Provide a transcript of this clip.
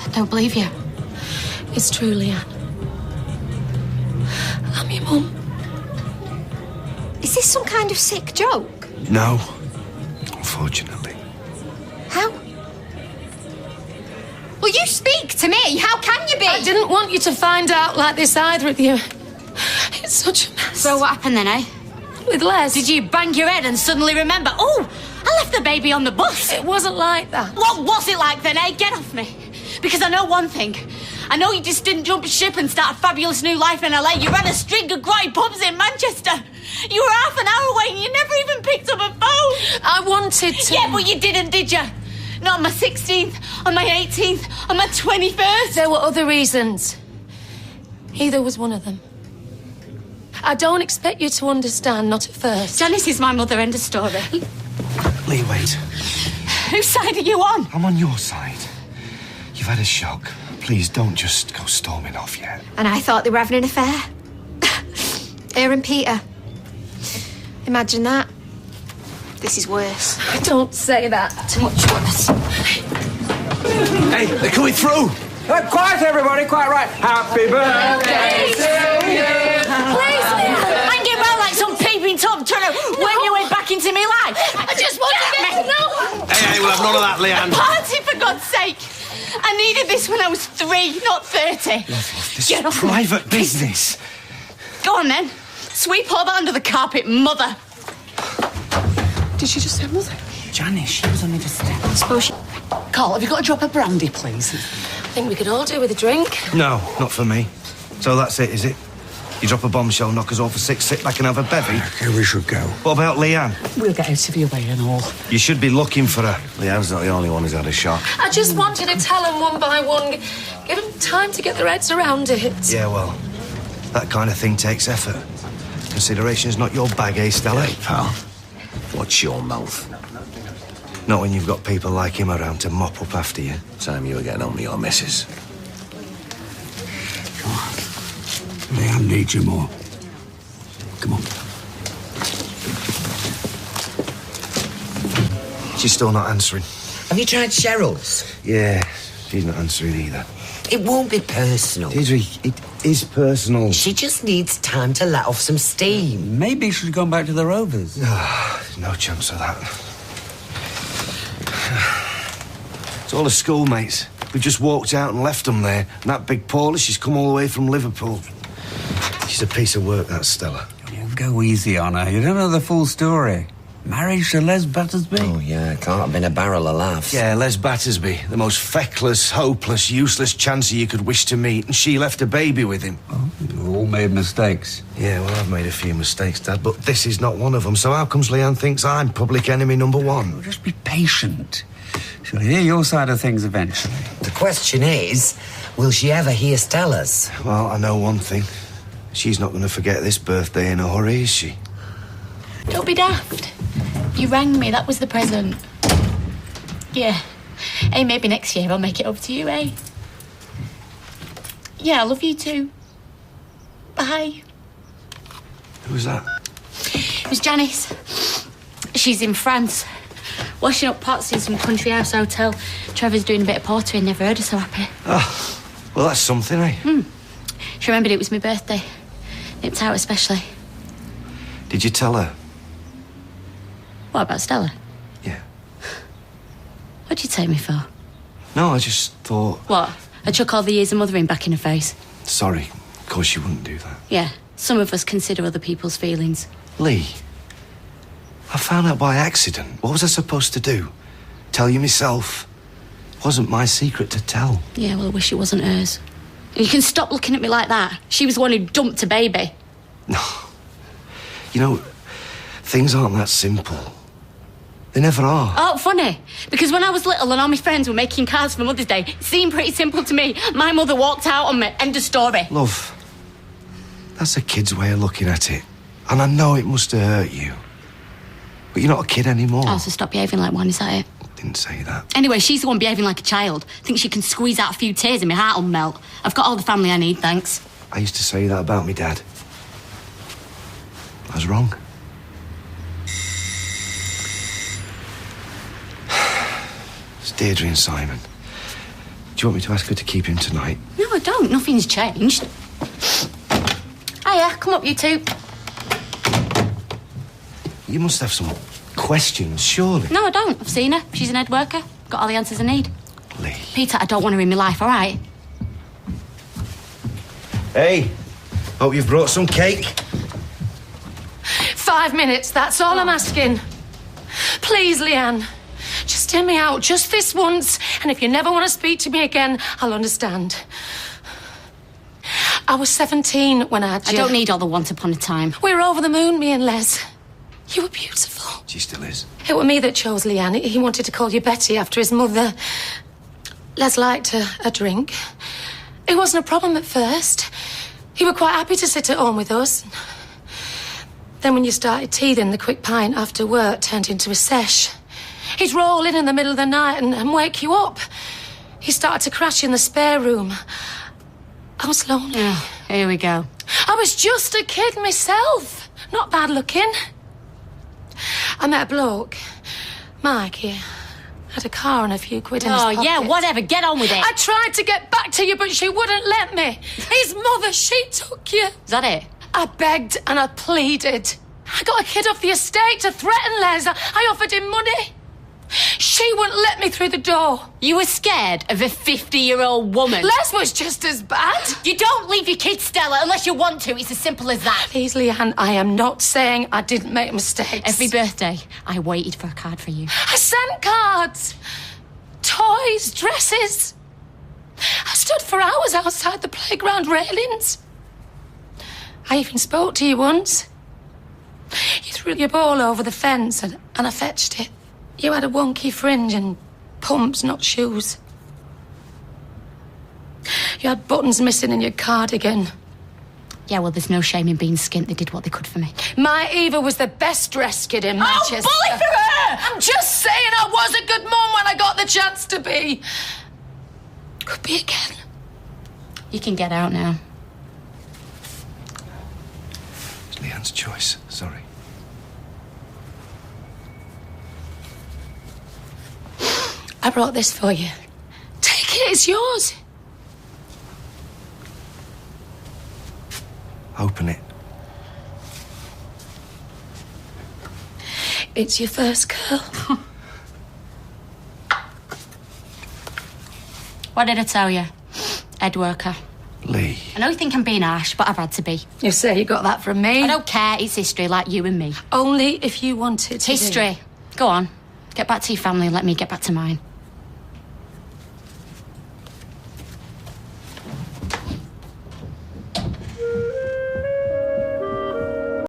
I don't believe you. It's true, Leanne. I'm your mum. Is this some kind of sick joke? No, unfortunately. How? Well, you speak to me. How can you be? I didn't want you to find out like this, either of you. It's such a mess. So what happened then, eh? With Les. Did you bang your head and suddenly remember, oh, I left the baby on the bus? It wasn't like that. What was it like then, eh? Get off me. Because I know one thing. I know you just didn't jump ship and start a fabulous new life in LA. You ran a string of grey pubs in Manchester. You were half an hour away and you never even picked up a phone. I wanted to. Yeah, but you didn't, did you? Not on my 16th, on my 18th, on my 21st. There were other reasons. Either was one of them. I don't expect you to understand, not at first. Janice is my mother, end of story. Lee, wait. Whose side are you on? I'm on your side. You've had a shock. Please don't just go storming off yet. And I thought they were having an affair. Her and Peter. Imagine that. This is worse. Don't say that. Too much worse. Hey, they're coming through! Quiet, everybody, quiet, right. Happy birthday to you. Please, hang it round like some peeping Tom trying to worm your way back into me life. I just want to get to know. Hey, we'll have none of that, Leanne. Party, for God's sake. I needed this when I was 3, not 30. This is private business. Go on, then. Sweep all that under the carpet, mother. Did she just say mother? Janice, she was only just step. I suppose she... Carl, have you got a drop of brandy, please? I think we could all do with a drink. No, not for me. So that's it, is it? You drop a bombshell, knock us all for 6, sit back and have a bevy? Okay, we should go. What about Leanne? We'll get out of your way and all. You should be looking for her. Leanne's not the only one who's had a shock. I just wanted to tell them one by one. Give them time to get their heads around it. Yeah, well, that kind of thing takes effort. Consideration's not your bag, eh, Stella? Hey, pal, watch your mouth. Not when you've got people like him around to mop up after you. Time you were getting on with your missus. Come on. Leanne needs you more. Come on. She's still not answering. Have you tried Cheryl's? Yeah, she's not answering either. It won't be personal. Deirdre, it is personal. She just needs time to let off some steam. Maybe she's gone back to the Rovers. No chance of that. It's all her schoolmates. We just walked out and left them there. And that big Paula, she's come all the way from Liverpool. She's a piece of work, that Stella. Go easy on her. You don't know the full story. Marriage to Les Battersby? Oh, yeah, can't have been a barrel of laughs. Yeah, Les Battersby, the most feckless, hopeless, useless chancer you could wish to meet, and she left a baby with him. Oh, you've all made mistakes. Yeah, well, I've made a few mistakes, Dad, but this is not one of them. So how comes Leanne thinks I'm public enemy number 1? Well, just be patient. She'll hear your side of things eventually. The question is, will she ever hear Stella's? Well, I know one thing. She's not going to forget this birthday in a hurry, is she? Don't be daft. You rang me, that was the present. Yeah. Hey, maybe next year I'll make it up to you, eh? Yeah, I love you too. Bye. Who was that? It was Janice. She's in France, washing up pots in some country house hotel. Trevor's doing a bit of pottery and never heard her so happy. Oh, well, that's something, eh? She remembered it was my birthday. Nipped out especially. Did you tell her? What about Stella? Yeah. What'd you take me for? No, I just thought... What? I chuck all the years of mothering back in her face? Sorry. Of course you wouldn't do that. Yeah, some of us consider other people's feelings. Lee, I found out by accident. What was I supposed to do? Tell you myself? It wasn't my secret to tell. Yeah, well, I wish it wasn't hers. And you can stop looking at me like that. She was the one who dumped a baby. No. You know, things aren't that simple. They never are. Oh, funny. Because when I was little and all my friends were making cards for Mother's Day, it seemed pretty simple to me. My mother walked out on me. End of story. Love, that's a kid's way of looking at it. And I know it must have hurt you. But you're not a kid anymore. Oh, so stop behaving like one, is that it? Didn't say that. Anyway, she's the one behaving like a child. Thinks she can squeeze out a few tears and my heart will melt. I've got all the family I need, thanks. I used to say that about me dad. I was wrong. It's Deirdre and Simon. Do you want me to ask her to keep him tonight? No, I don't. Nothing's changed. Hiya, come up, you two. You must have some questions, surely. No, I don't. I've seen her. She's an head worker. Got all the answers I need. Lee. Peter, I don't want her in my life, all right? Hey, hope you've brought some cake. 5 minutes, that's all I'm asking. Please, Leanne, just hear me out, just this once, and if you never want to speak to me again, I'll understand. I was 17 when I had you. I don't need all the once upon a time. We were over the moon, me and Les. You were beautiful. She still is. It was me that chose Leanne. He wanted to call you Betty after his mother. Les liked a drink. It wasn't a problem at first. He was quite happy to sit at home with us. Then when you started teething, the quick pint after work turned into a sesh. He'd roll in the middle of the night and wake you up. He started to crash in the spare room. I was lonely. Oh, here we go. I was just a kid myself. Not bad looking. I met a bloke. Mike, he had a car and a few quid in his pocket. Oh, yeah, whatever. Get on with it. I tried to get back to you, but she wouldn't let me. His mother, she took you. Is that it? I begged and I pleaded. I got a kid off the estate to threaten Les. I offered him money. She wouldn't let me through the door. You were scared of a 50-year-old woman. Les was just as bad. You don't leave your kids, Stella, unless you want to. It's as simple as that. Please, Leanne, I am not saying I didn't make mistakes. Every birthday, I waited for a card for you. I sent cards. Toys, dresses. I stood for hours outside the playground railings. I even spoke to you once. You threw your ball over the fence and I fetched it. You had a wonky fringe and pumps, not shoes. You had buttons missing in your cardigan. Yeah, well, there's no shame in being skint. They did what they could for me. My Eva was the best dressed kid in Manchester. Oh, bully for her! I'm just saying I was a good mum when I got the chance to be. Could be again. You can get out now. It's Leanne's choice. Sorry. I brought this for you. Take it, it's yours. Open it. It's your first girl. What did I tell you? Head worker. Lee. I know you think I'm being harsh, but I've had to be. You say you got that from me? I don't care. It's history, like you and me. Only if you wanted to. History. Go on. Get back to your family and let me get back to mine.